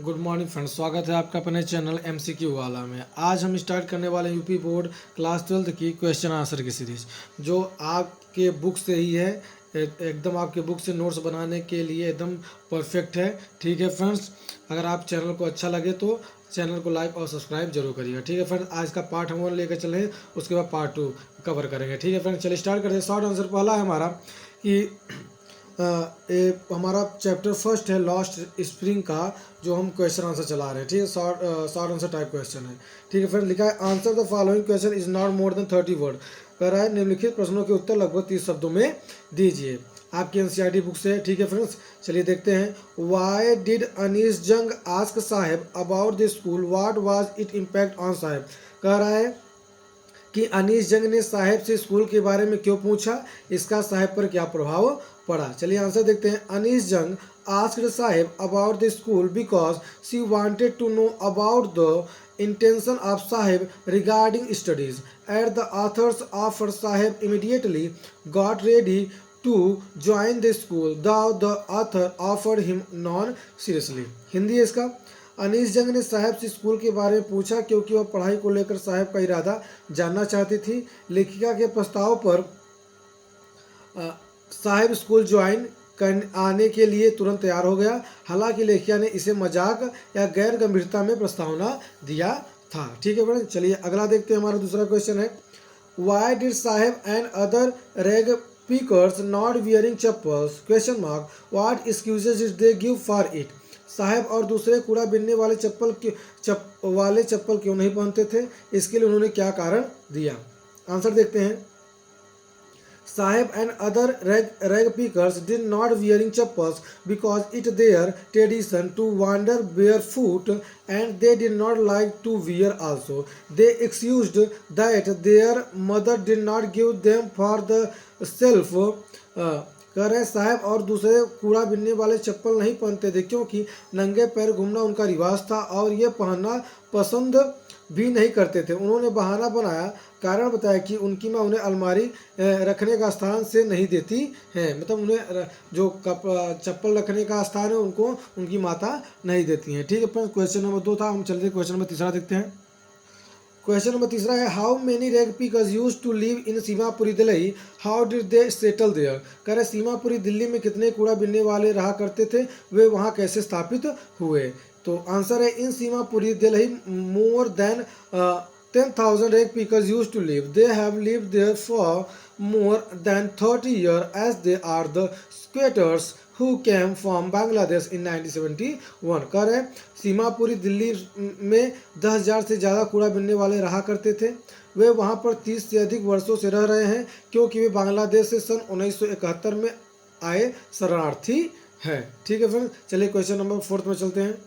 Good morning friends, स्वागत है आपका अपने चैनल MCQ वाला में। आज हम स्टार्ट करने वाले हैं यूपी बोर्ड क्लास 12 की क्वेश्चन आंसर की सीरीज, जो आपके बुक से ही है। एकदम आपके बुक से नोट्स बनाने के लिए एकदम परफेक्ट है। ठीक है फ्रेंड्स, अगर आप चैनल को अच्छा लगे तो चैनल को लाइक और सब्सक्राइब जरूर करिएगा। ठीक है फ्रेंड्स, आज का पार्ट हम लेकर चले, उसके बाद पार्ट 2 कवर करेंगे। ठीक है फ्रेंड्स, चलिए स्टार्ट करते हैं। शॉर्ट आंसर पहला है हमारा कि हमारा चैप्टर फर्स्ट है लॉस्ट स्प्रिंग का, जो हम क्वेश्चन आंसर चला रहे हैं। ठीक है, शॉर्ट आंसर टाइप क्वेश्चन है। ठीक है फ्रेंड, लिखा है answer the following question is not more than 30 word. कह रहा है निम्नलिखित प्रश्नों के उत्तर लगभग 30 शब्दों में दीजिए। आपकी एनसीईआरटी बुक से है। ठीक है फ्रेंड्स, चलिए देखते हैं। Y did Anees Jung ask Saheb about the school, what was it impact on Saheb. कह रहा है कि अनीस जंग ने साहेब से स्कूल के बारे में क्यों पूछा, इसका साहेब पर क्या प्रभाव पड़ा। चलिए आंसर देखते हैं। Anees Jung asked Saheb about the school because she wanted to know about the intention of Sahib regarding studies. At the author's offer, Sahib immediately got ready to join the school, though the author offered him non-seriously. Hindi है इसका। अनीस जंग ने साहब से school के बारे में पूछा क्योंकि वह पढ़ाई को लेकर साहब का इरादा जानना चाहती थी। लेखिका के प्रस्ताव पर साहब स्कूल ज्वाइन आने के लिए तुरंत तैयार हो गया। हालांकि लेखिका ने इसे मजाक या गैर गंभीरता में प्रस्तावना दिया था। ठीक है फ्रेंड, चलिए अगला देखते हैं। हमारा दूसरा क्वेश्चन है, why did Saheb and other rag pickers not wearing chappals question mark, what excuses did they give for it. Saheb और दूसरे कूड़ा बिनने वाले चप्पल क्यों नहीं पहनते थे, इसके लिए उन्होंने क्या कारण दिया। आंसर देखते हैं। Sahib and other rag pickers did not wearing chappals because it their tradition to wander barefoot, and they did not like to wear also. They excused that their mother did not give them for the self. कह रहे साहब और दूसरे कूड़ा बिनने वाले चप्पल नहीं पहनते थे क्योंकि नंगे पैर घूमना उनका रिवाज था और ये पहनना पसंद भी नहीं करते थे। उन्होंने बहाना बनाया, कारण बताया कि उनकी माँ उन्हें अलमारी रखने का स्थान से नहीं देती है, मतलब उन्हें जो चप्पल रखने का स्थान है उनको उनकी माता नहीं देती हैं। ठीक है फ्रेंड्स, क्वेश्चन नंबर 2 था। हम चलते क्वेश्चन नंबर तीसरा देखते हैं। क्वेश्चन नंबर तीसरा है, how many rag pickers used to live in Seemapuri Delhi, how did they settle there. कह रहे सीमापुरी दिल्ली में कितने कूड़ा बिनने वाले रहा करते थे, वे वहाँ कैसे स्थापित हुए। तो आंसर है, in Seemapuri Delhi more than 10,000 rag pickers used to live. They have lived there for more than 30 years, as they are the squatters who came from Bangladesh in 1971. कह रहे सीमापुरी दिल्ली में 10,000 से ज़्यादा कूड़ा बिनने वाले रहा करते थे। वे वहाँ पर 30 से अधिक वर्षों से रह रहे हैं क्योंकि वे बांग्लादेश से सन 1971 में आए शरणार्थी हैं। ठीक है फ्रेंड्स, चलिए क्वेश्चन नंबर 4 में चलते हैं।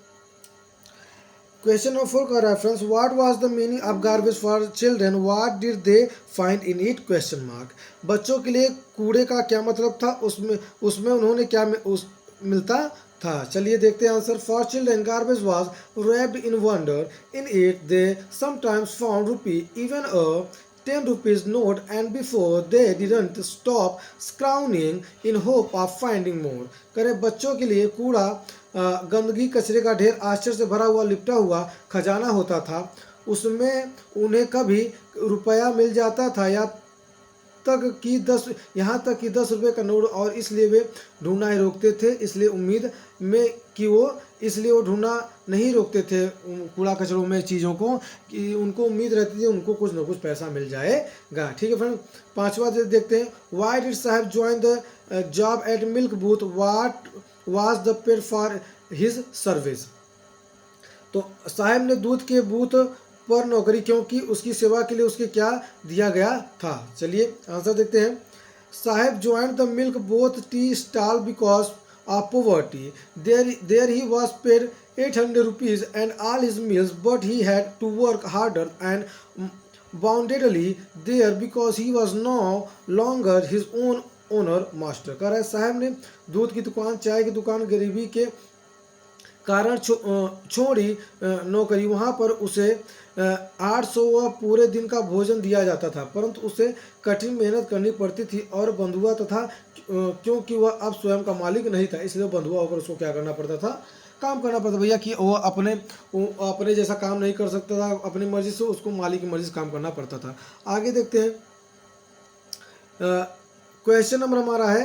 क्वेश्चन नंबर 4 का reference, what was the meaning of garbage for children, what did they find in it question mark. बच्चों के लिए कूड़े का क्या मतलब था, उसमें उन्होंने क्या मिलता था। चलिए देखते हैं answer. For children garbage was wrapped in wonder, in it they sometimes found rupee, even a 10 rupees note, and before they didn't stop scrambling in hope of finding more. करे बच्चों के लिए कूड़ा गंदगी कचरे का ढेर आश्चर्य से भरा हुआ लिपटा हुआ खजाना होता था। उसमें उन्हें कभी रुपया मिल जाता था यहाँ तक कि 10 रुपये का नोट, और इसलिए वे ढूंढना ही रोकते थे, इसलिए वो ढूंढना नहीं रोकते थे कूड़ा कचरों में चीज़ों को, कि उनको उम्मीद रहती थी उनको कुछ ना कुछ पैसा मिल जाएगा। ठीक है फ्रेंड, पांचवा देखते हैं। वाई डिड साहब join the job eight milk booth, what was the paid for his service. तो साहब ने दूध के बूथ पर नौकरी क्यों की, उसकी सेवा के लिए उसके क्या दिया गया था। चलिए आंसर देखते हैं। Saheb join the milk booth tea stall because of poverty, there he was paid 800 rupees and all his meals, but he had to work harder and boundedly there because he was no longer his own owner master. कह रहा है साहब ने दूध की दुकान, चाय की दुकान, गरीबी के कारण छोड़ी नौकरी। वहाँ पर उसे 800 पूरे दिन का भोजन दिया जाता था, परंतु उसे कठिन मेहनत करनी पड़ती थी और बंधुआ तथा क्योंकि वह अब स्वयं का मालिक नहीं था, इसलिए बंधुआ होकर उसको क्या करना पड़ता था, काम करना पड़ता भैया कि वो अपने जैसा काम नहीं कर सकता था, अपनी मर्जी से, उसको मालिक की मर्जी से काम करना पड़ता था। आगे देखते हैं, क्वेश्चन नंबर हमारा है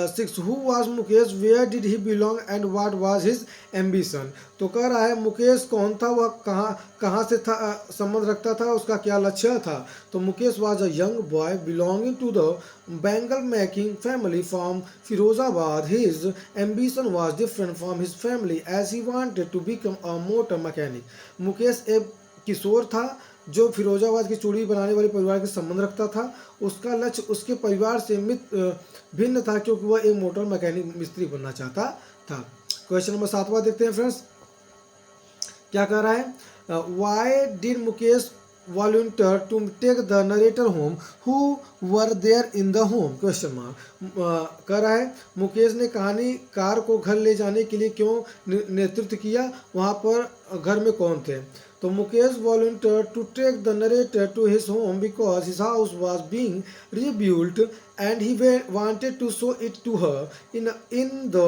6, who was Mukesh, where did he belong and what was his ambition. तो कह रहा है मुकेश कौन था, वह कहाँ से था, संबंध रखता था, उसका क्या लक्ष्य था। तो Mukesh was a young boy belonging to the bangle making family from Firozabad. His ambition was different from his family as he wanted to become a motor mechanic. Mukesh एक किशोर था जो फिरोजाबाद की चूड़ी बनाने वाले परिवार के संबंध रखता था। उसका लक्ष्य उसके परिवार से भिन्न था क्योंकि वह एक मोटर मैकेनिक मिस्त्री बनना चाहता था। क्वेश्चन नंबर 7वां देखते हैं फ्रेंड्स, क्या कह रहा है, why did Mukesh volunteer to take the narrator home who were there in the home, question mark. कह रहा है मुकेश ने कहानीकार को घर ले जाने के लिए क्यों नेतृत्व किया, वहाँ पर घर में कौन थे। तो Mukesh volunteered to take the narrator to his home because his house was being rebuilt and he wanted to show it to her. In the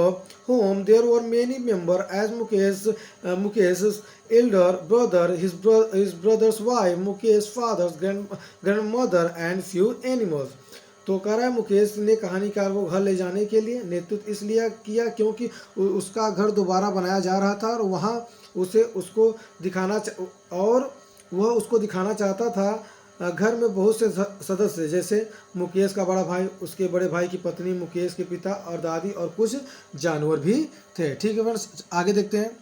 home there were many members as Mukesh's elder brother, his brother's wife, Mukesh's father's grandmother and few animals. तो कह रहा है मुकेश ने कहानीकार को घर ले जाने के लिए नेतृत्व इसलिए किया क्योंकि उसका घर दोबारा बनाया जा रहा था और वहाँ उसको दिखाना चाहता था घर में बहुत से सदस्य, जैसे मुकेश का बड़ा भाई, उसके बड़े भाई की पत्नी, मुकेश के पिता और दादी और कुछ जानवर भी थे। ठीक है फ्रेंड्स, आगे देखते हैं।